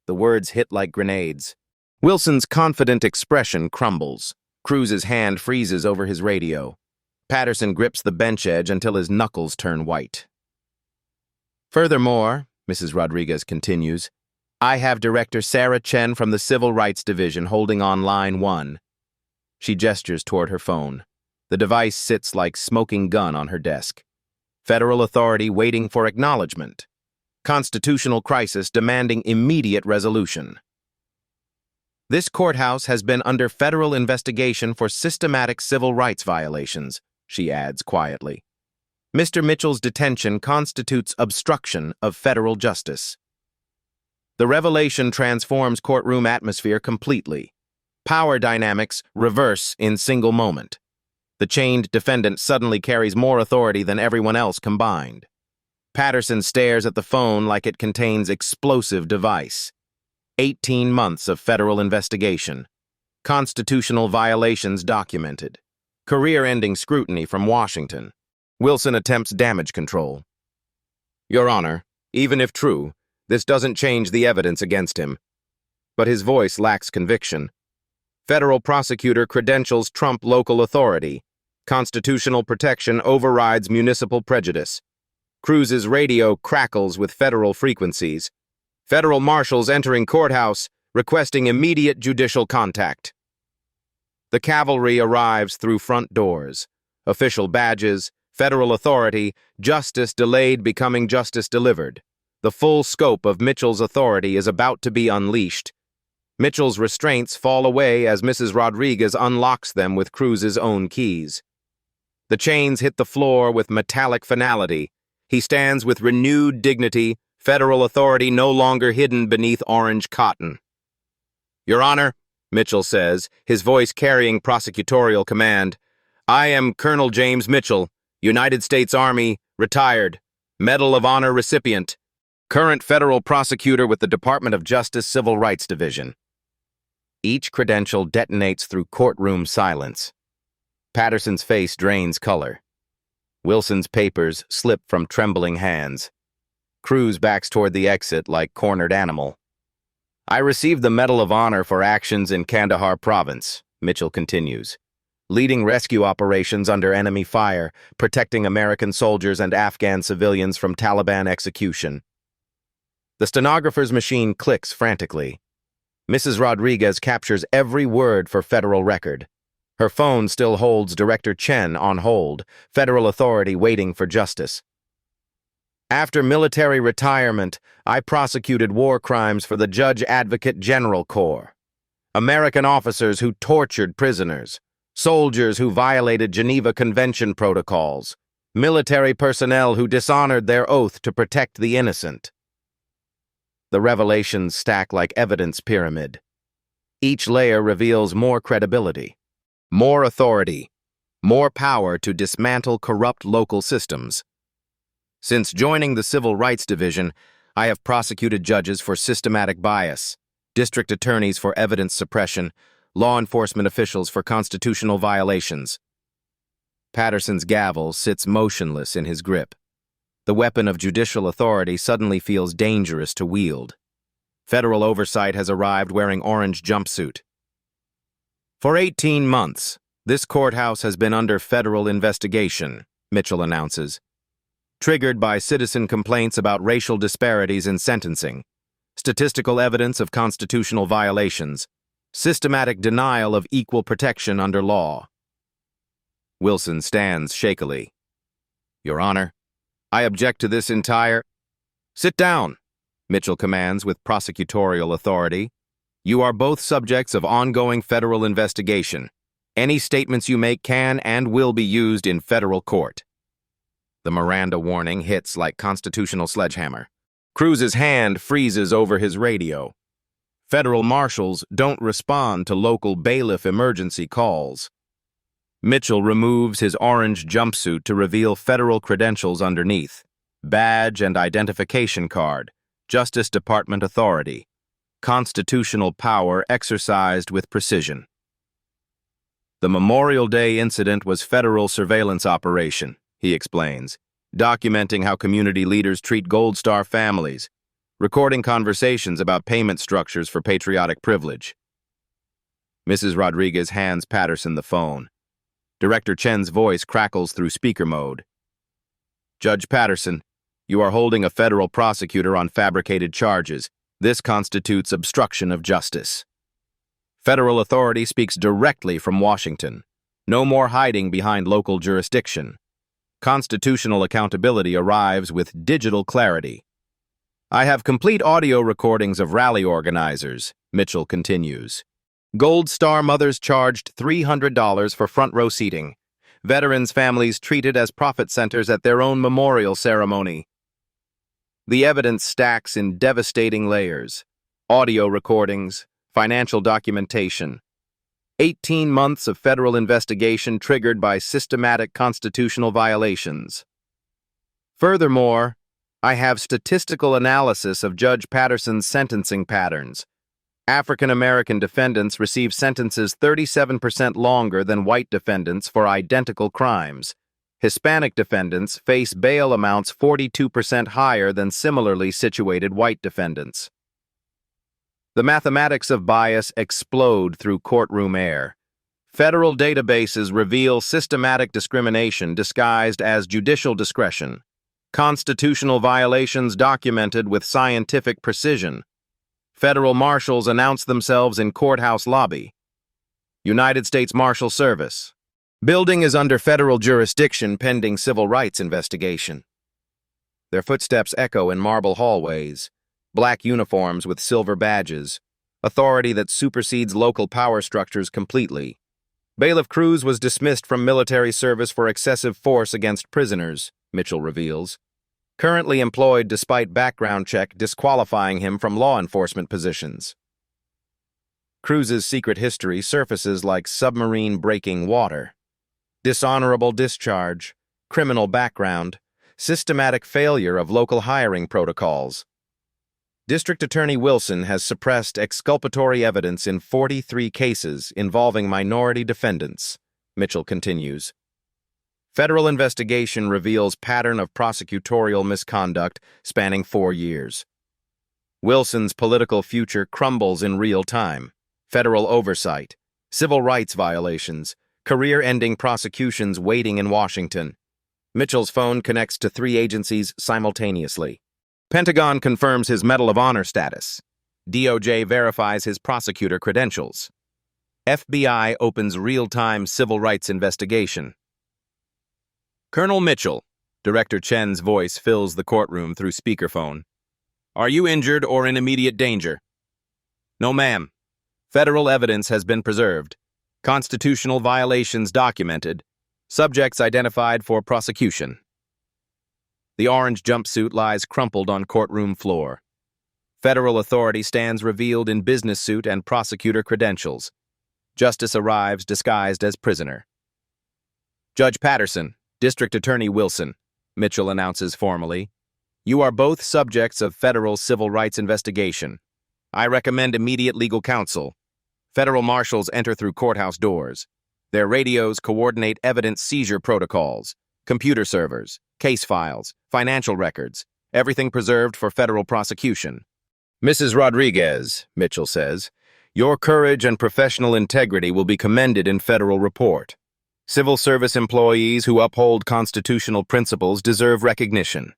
The words hit like grenades. Wilson's confident expression crumbles. Cruz's hand freezes over his radio. Patterson grips the bench edge until his knuckles turn white. Furthermore, Mrs. Rodriguez continues, I have Director Sarah Chen from the Civil Rights Division holding on line 1. She gestures toward her phone. The device sits like smoking gun on her desk. Federal authority waiting for acknowledgement. Constitutional crisis demanding immediate resolution. This courthouse has been under federal investigation for systematic civil rights violations, she adds quietly. Mr. Mitchell's detention constitutes obstruction of federal justice. The revelation transforms courtroom atmosphere completely. Power dynamics reverse in single moment. The chained defendant suddenly carries more authority than everyone else combined. Patterson stares at the phone like it contains explosive device. 18 months of federal investigation. Constitutional violations documented. Career-ending scrutiny from Washington. Wilson attempts damage control. Your Honor, even if true, this doesn't change the evidence against him. But his voice lacks conviction. Federal prosecutor credentials trump local authority. Constitutional protection overrides municipal prejudice. Cruz's radio crackles with federal frequencies. Federal marshals entering courthouse, requesting immediate judicial contact. The cavalry arrives through front doors. Official badges, federal authority, justice delayed becoming justice delivered. The full scope of Mitchell's authority is about to be unleashed. Mitchell's restraints fall away as Mrs. Rodriguez unlocks them with Cruz's own keys. The chains hit the floor with metallic finality. He stands with renewed dignity, federal authority no longer hidden beneath orange cotton. Your Honor, Mitchell says, his voice carrying prosecutorial command, I am Colonel James Mitchell, United States Army, retired, Medal of Honor recipient, current federal prosecutor with the Department of Justice Civil Rights Division. Each credential detonates through courtroom silence. Patterson's face drains color. Wilson's papers slip from trembling hands. Cruz backs toward the exit like cornered animal. I received the Medal of Honor for actions in Kandahar province, Mitchell continues, leading rescue operations under enemy fire, protecting American soldiers and Afghan civilians from Taliban execution. The stenographer's machine clicks frantically. Mrs. Rodriguez captures every word for federal record. Her phone still holds Director Chen on hold, federal authority waiting for justice. After military retirement, I prosecuted war crimes for the Judge Advocate General Corps. American officers who tortured prisoners, soldiers who violated Geneva Convention protocols, military personnel who dishonored their oath to protect the innocent. The revelations stack like evidence pyramid. Each layer reveals more credibility, more authority, more power to dismantle corrupt local systems. Since joining the Civil Rights Division, I have prosecuted judges for systematic bias, district attorneys for evidence suppression, law enforcement officials for constitutional violations. Patterson's gavel sits motionless in his grip. The weapon of judicial authority suddenly feels dangerous to wield. Federal oversight has arrived wearing orange jumpsuit. For 18 months, this courthouse has been under federal investigation, Mitchell announces, triggered by citizen complaints about racial disparities in sentencing, statistical evidence of constitutional violations, systematic denial of equal protection under law. Wilson stands shakily. Your Honor, I object to this entire— Sit down, Mitchell commands with prosecutorial authority. You are both subjects of ongoing federal investigation. Any statements you make can and will be used in federal court. The Miranda warning hits like constitutional sledgehammer. Cruz's hand freezes over his radio. Federal marshals don't respond to local bailiff emergency calls. Mitchell removes his orange jumpsuit to reveal federal credentials underneath. Badge and identification card. Justice Department authority. Constitutional power exercised with precision. The Memorial Day incident was federal surveillance operation, he explains, documenting how community leaders treat Gold Star families, recording conversations about payment structures for patriotic privilege. Mrs. Rodriguez hands Patterson the phone. Director Chen's voice crackles through speaker mode. Judge Patterson, you are holding a federal prosecutor on fabricated charges. This constitutes obstruction of justice. Federal authority speaks directly from Washington. No more hiding behind local jurisdiction. Constitutional accountability arrives with digital clarity. I have complete audio recordings of rally organizers, Mitchell continues. Gold Star mothers charged $300 for front row seating. Veterans' families treated as profit centers at their own memorial ceremony. The evidence stacks in devastating layers. Audio recordings, financial documentation. 18 months of federal investigation triggered by systematic constitutional violations. Furthermore, I have statistical analysis of Judge Patterson's sentencing patterns. African American defendants receive sentences 37% longer than white defendants for identical crimes. Hispanic defendants face bail amounts 42% higher than similarly situated white defendants. The mathematics of bias explode through courtroom air. Federal databases reveal systematic discrimination disguised as judicial discretion. Constitutional violations documented with scientific precision. Federal marshals announce themselves in courthouse lobby. United States Marshal Service. Building is under federal jurisdiction pending civil rights investigation. Their footsteps echo in marble hallways. Black uniforms with silver badges. Authority that supersedes local power structures completely. Bailiff Cruz was dismissed from military service for excessive force against prisoners, Mitchell reveals. Currently employed despite background check disqualifying him from law enforcement positions. Cruz's secret history surfaces like submarine breaking water. Dishonorable discharge, criminal background, systematic failure of local hiring protocols. District Attorney Wilson has suppressed exculpatory evidence in 43 cases involving minority defendants, Mitchell continues. Federal investigation reveals pattern of prosecutorial misconduct spanning 4 years. Wilson's political future crumbles in real time. Federal oversight, civil rights violations, career-ending prosecutions waiting in Washington. Mitchell's phone connects to 3 agencies simultaneously. Pentagon confirms his Medal of Honor status. DOJ verifies his prosecutor credentials. FBI opens real-time civil rights investigation. Colonel Mitchell, Director Chen's voice fills the courtroom through speakerphone. Are you injured or in immediate danger? No, ma'am. Federal evidence has been preserved. Constitutional violations documented. Subjects identified for prosecution. The orange jumpsuit lies crumpled on courtroom floor. Federal authority stands revealed in business suit and prosecutor credentials. Justice arrives disguised as prisoner. Judge Patterson, District Attorney Wilson, Mitchell announces formally. You are both subjects of federal civil rights investigation. I recommend immediate legal counsel. Federal marshals enter through courthouse doors. Their radios coordinate evidence seizure protocols, computer servers, case files, financial records, everything preserved for federal prosecution. Mrs. Rodriguez, Mitchell says, your courage and professional integrity will be commended in federal report. Civil service employees who uphold constitutional principles deserve recognition.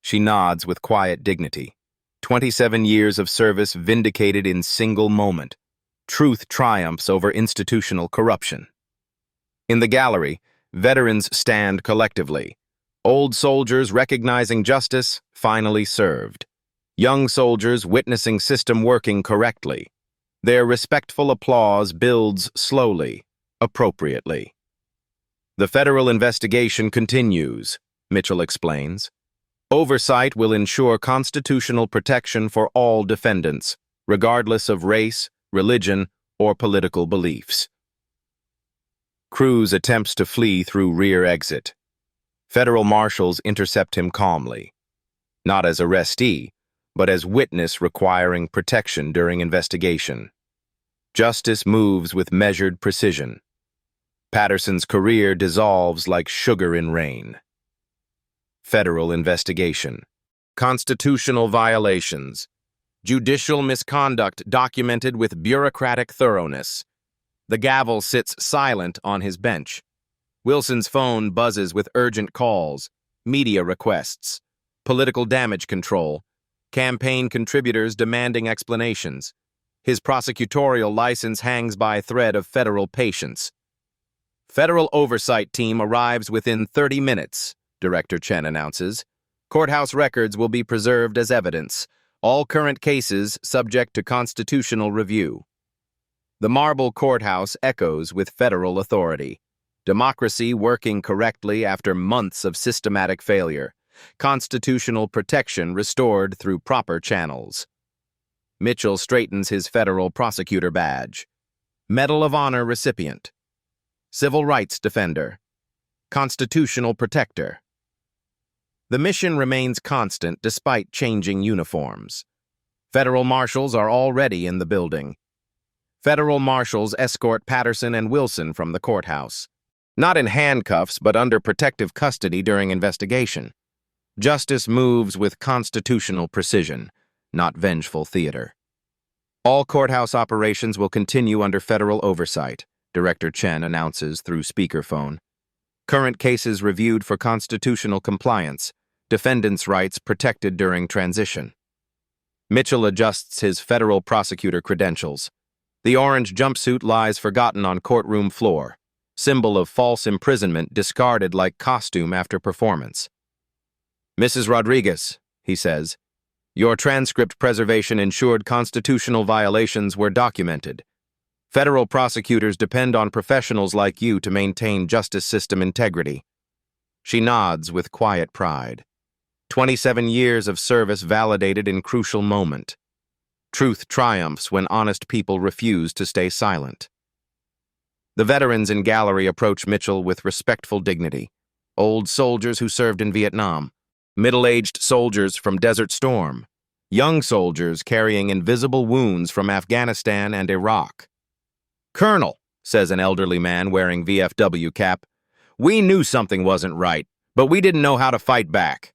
She nods with quiet dignity. 27 years of service vindicated in single moment. Truth triumphs over institutional corruption. In the gallery, veterans stand collectively. Old soldiers recognizing justice finally served. Young soldiers witnessing system working correctly. Their respectful applause builds slowly, appropriately. The federal investigation continues, Mitchell explains. Oversight will ensure constitutional protection for all defendants, regardless of race, religion, or political beliefs. Cruz attempts to flee through rear exit. Federal marshals intercept him calmly. Not as arrestee, but as witness requiring protection during investigation. Justice moves with measured precision. Patterson's career dissolves like sugar in rain. Federal investigation. Constitutional violations. Judicial misconduct documented with bureaucratic thoroughness. The gavel sits silent on his bench. Wilson's phone buzzes with urgent calls, media requests, political damage control, campaign contributors demanding explanations. His prosecutorial license hangs by a thread of federal patience. Federal oversight team arrives within 30 minutes, Director Chen announces. Courthouse records will be preserved as evidence. All current cases subject to constitutional review. The marble courthouse echoes with federal authority. Democracy working correctly after months of systematic failure. Constitutional protection restored through proper channels. Mitchell straightens his federal prosecutor badge. Medal of Honor recipient. Civil rights defender. Constitutional protector. The mission remains constant despite changing uniforms. Federal marshals are already in the building. Federal marshals escort Patterson and Wilson from the courthouse. Not in handcuffs, but under protective custody during investigation. Justice moves with constitutional precision, not vengeful theater. All courthouse operations will continue under federal oversight, Director Chen announces through speakerphone. Current cases reviewed for constitutional compliance. Defendants' rights protected during transition. Mitchell adjusts his federal prosecutor credentials. The orange jumpsuit lies forgotten on courtroom floor, symbol of false imprisonment discarded like costume after performance. Mrs. Rodriguez, he says, your transcript preservation ensured constitutional violations were documented. Federal prosecutors depend on professionals like you to maintain justice system integrity. She nods with quiet pride. 27 years of service validated in crucial moment. Truth triumphs when honest people refuse to stay silent. The veterans in gallery approach Mitchell with respectful dignity. Old soldiers who served in Vietnam, middle-aged soldiers from Desert Storm, young soldiers carrying invisible wounds from Afghanistan and Iraq. Colonel, says an elderly man wearing VFW cap, we knew something wasn't right, but we didn't know how to fight back.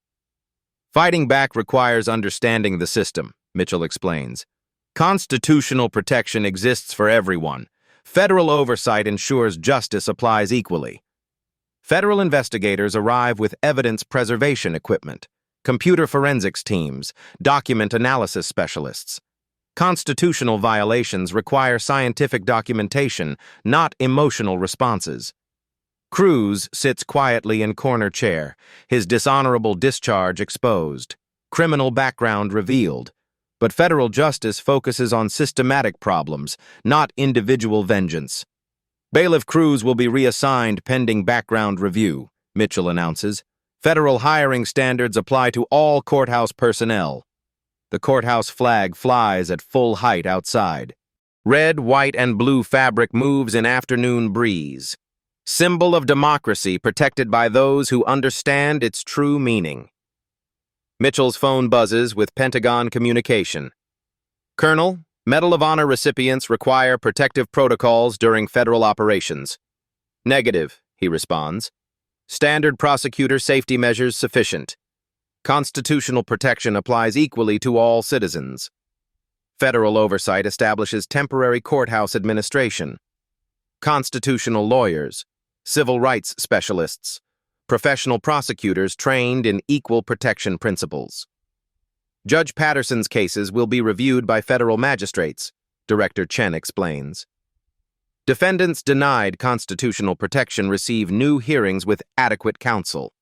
Fighting back requires understanding the system, Mitchell explains. Constitutional protection exists for everyone. Federal oversight ensures justice applies equally. Federal investigators arrive with evidence preservation equipment, computer forensics teams, document analysis specialists. Constitutional violations require scientific documentation, not emotional responses. Cruz sits quietly in corner chair, his dishonorable discharge exposed, criminal background revealed. But federal justice focuses on systematic problems, not individual vengeance. Bailiff Cruz will be reassigned pending background review, Mitchell announces. Federal hiring standards apply to all courthouse personnel. The courthouse flag flies at full height outside. Red, white, and blue fabric moves in afternoon breeze. Symbol of democracy protected by those who understand its true meaning. Mitchell's phone buzzes with Pentagon communication. Colonel, Medal of Honor recipients require protective protocols during federal operations. Negative, he responds. Standard prosecutor safety measures sufficient. Constitutional protection applies equally to all citizens. Federal oversight establishes temporary courthouse administration. Constitutional lawyers, civil rights specialists, professional prosecutors trained in equal protection principles. Judge Patterson's cases will be reviewed by federal magistrates, Director Chen explains. Defendants denied constitutional protection receive new hearings with adequate counsel.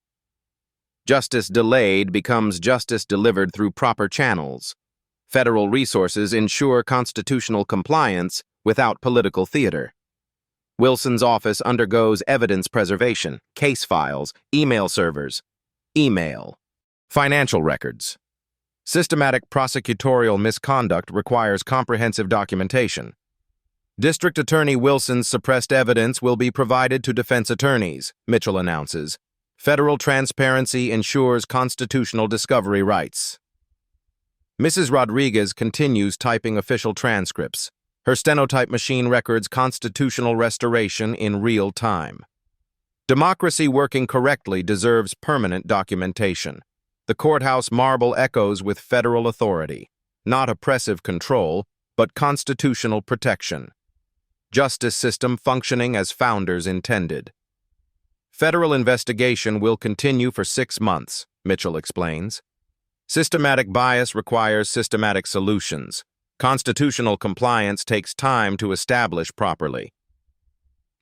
Justice delayed becomes justice delivered through proper channels. Federal resources ensure constitutional compliance without political theater. Wilson's office undergoes evidence preservation, case files, email servers, financial records. Systematic prosecutorial misconduct requires comprehensive documentation. District Attorney Wilson's suppressed evidence will be provided to defense attorneys, Mitchell announces. Federal transparency ensures constitutional discovery rights. Mrs. Rodriguez continues typing official transcripts. Her stenotype machine records constitutional restoration in real time. Democracy working correctly deserves permanent documentation. The courthouse marble echoes with federal authority, not oppressive control, but constitutional protection. Justice system functioning as founders intended. Federal investigation will continue for 6 months, Mitchell explains. Systematic bias requires systematic solutions. Constitutional compliance takes time to establish properly.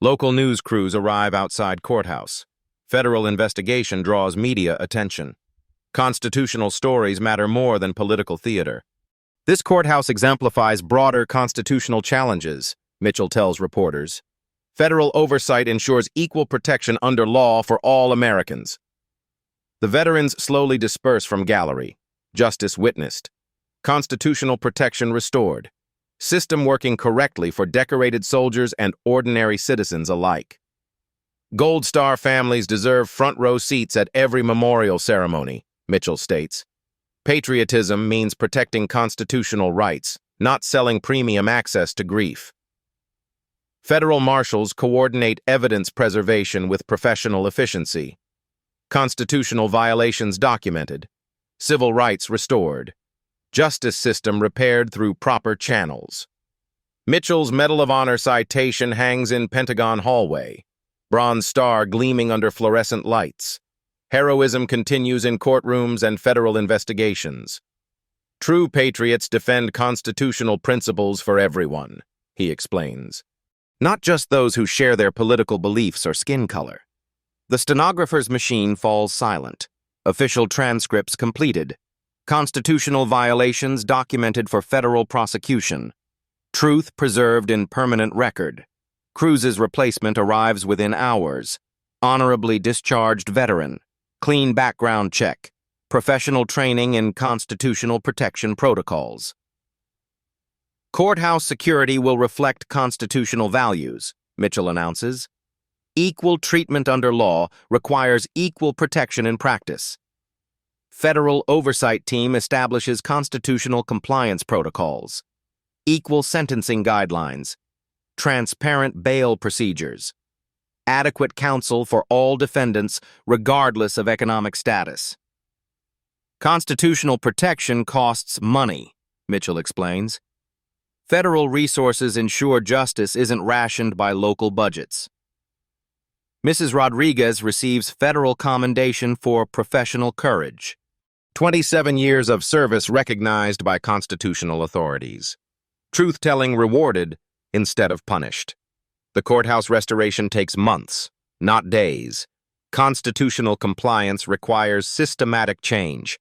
Local news crews arrive outside courthouse. Federal investigation draws media attention. Constitutional stories matter more than political theater. This courthouse exemplifies broader constitutional challenges, Mitchell tells reporters. Federal oversight ensures equal protection under law for all Americans. The veterans slowly disperse from gallery. Justice witnessed. Constitutional protection restored. System working correctly for decorated soldiers and ordinary citizens alike. Gold Star families deserve front-row seats at every memorial ceremony, Mitchell states. Patriotism means protecting constitutional rights, not selling premium access to grief. Federal marshals coordinate evidence preservation with professional efficiency. Constitutional violations documented. Civil rights restored. Justice system repaired through proper channels. Mitchell's Medal of Honor citation hangs in Pentagon hallway. Bronze star gleaming under fluorescent lights. Heroism continues in courtrooms and federal investigations. True patriots defend constitutional principles for everyone, he explains. Not just those who share their political beliefs or skin color. The stenographer's machine falls silent. Official transcripts completed. Constitutional violations documented for federal prosecution. Truth preserved in permanent record. Cruz's replacement arrives within hours. Honorably discharged veteran. Clean background check. Professional training in constitutional protection protocols. Courthouse security will reflect constitutional values, Mitchell announces. Equal treatment under law requires equal protection in practice. Federal oversight team establishes constitutional compliance protocols. Equal sentencing guidelines. Transparent bail procedures. Adequate counsel for all defendants regardless of economic status. Constitutional protection costs money, Mitchell explains. Federal resources ensure justice isn't rationed by local budgets. Mrs. Rodriguez receives federal commendation for professional courage. 27 years of service recognized by constitutional authorities. Truth-telling rewarded instead of punished. The courthouse restoration takes months, not days. Constitutional compliance requires systematic change.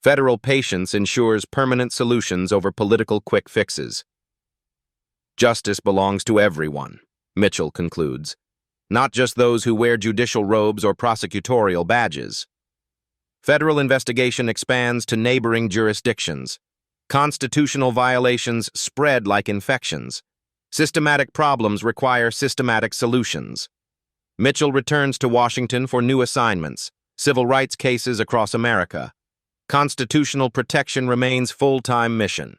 Federal patience ensures permanent solutions over political quick fixes. Justice belongs to everyone, Mitchell concludes, not just those who wear judicial robes or prosecutorial badges. Federal investigation expands to neighboring jurisdictions. Constitutional violations spread like infections. Systematic problems require systematic solutions. Mitchell returns to Washington for new assignments, civil rights cases across America. Constitutional protection remains full-time mission.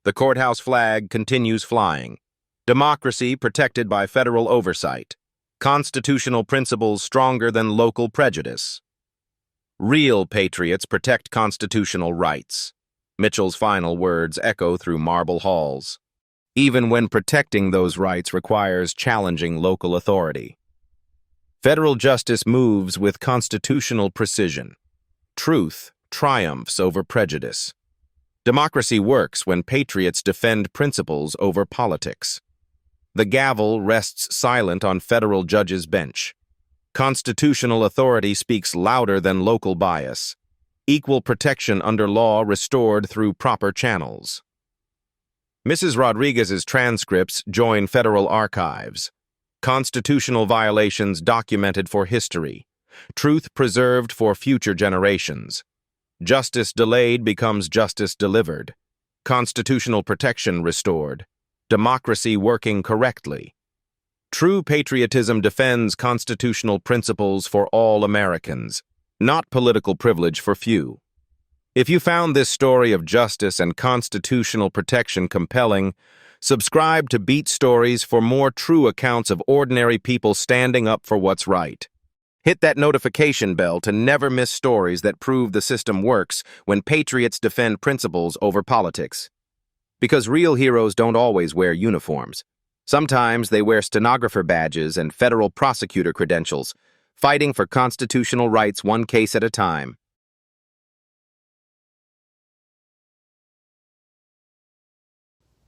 The courthouse flag continues flying. Democracy protected by federal oversight. Constitutional principles stronger than local prejudice. Real patriots protect constitutional rights. Mitchell's final words echo through marble halls. Even when protecting those rights requires challenging local authority. Federal justice moves with constitutional precision. Truth triumphs over prejudice. Democracy works when patriots defend principles over politics. The gavel rests silent on federal judges' bench. Constitutional authority speaks louder than local bias. Equal protection under law restored through proper channels. Mrs. Rodriguez's transcripts join federal archives. Constitutional violations documented for history. Truth preserved for future generations. Justice delayed becomes justice delivered. Constitutional protection restored. Democracy working correctly. True patriotism defends constitutional principles for all Americans, not political privilege for few. If you found this story of justice and constitutional protection compelling, subscribe to Beat Stories for more true accounts of ordinary people standing up for what's right. Hit that notification bell to never miss stories that prove the system works when patriots defend principles over politics. Because real heroes don't always wear uniforms. Sometimes they wear stenographer badges and federal prosecutor credentials, fighting for constitutional rights one case at a time.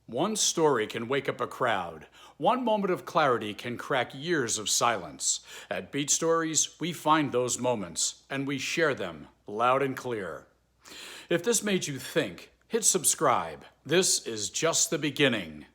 One story can wake up a crowd. One moment of clarity can crack years of silence. At Beat Stories, we find those moments, and we share them loud and clear. If this made you think, hit subscribe. This is just the beginning.